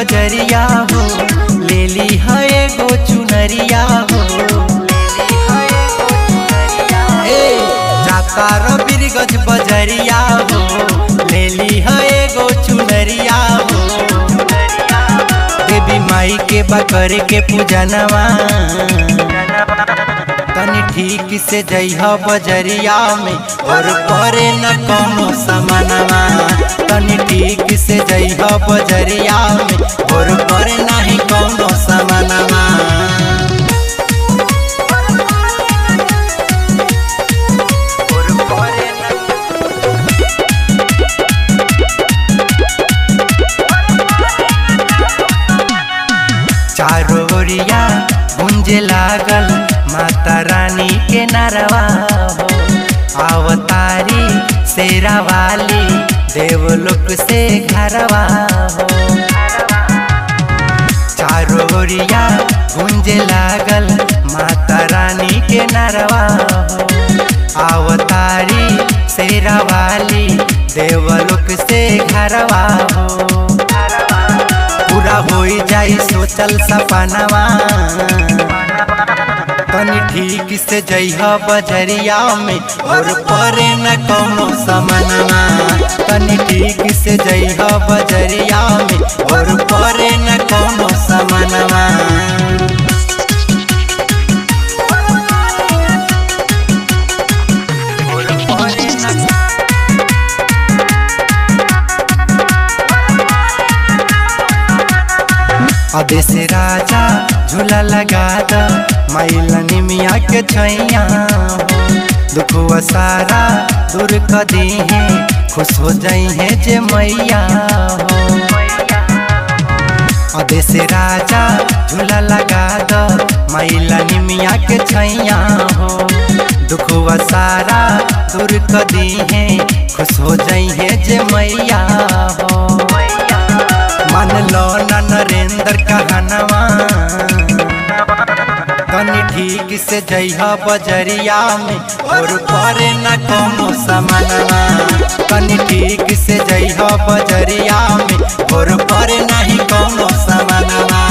बजरिया हो, ले ली है एगो चुनरिया हो। जाता रबीरगंज बजरिया हो, ले ली है एगो चुनरिया हो। देवी माई के बकर के पूजनवा, तनी ठीक से जइहा बजरिया में और करे न कोनो समानवा। तनी ठीक से जइहा बजरिया में और करे नहीं कोनो समानवा। चारों ओरिया गूंजे लागल माता रानी के नरवा हो। अवतारी शेरा वाली देवलोक से घरवा हो। चारों ओरिया गूंजे लागल माता रानी के नरवा हो। अवतारी शेरा वाली देवलोक से घरवा हो। पूरा हो जाई सोचल सपनवा, तनी ठीक से जइहा बजरिया में और करे न कोनो समनवा। तनी ठीक से जइहा बजरिया में और करे न कोनो समनवा। आदेश राजा झूला लगा द माइलनी मिया के छैया हो। दुखवा सारा दूर कर दी है, खुश हो जाई है जे मैया हो। आदेश राजा झूला लगा द माइलनी मिया के छैया हो। दुखवा सारा दूर कर दी है, खुश हो जाई है जे मैया हो। मान लो न नरेंद्र कहनवा, तनी ठीक से जइहा बजरिया में और करे न कोनो समनवा। तनी ठीक से जइहा बजरिया में और करे नहीं कोनो समनवा।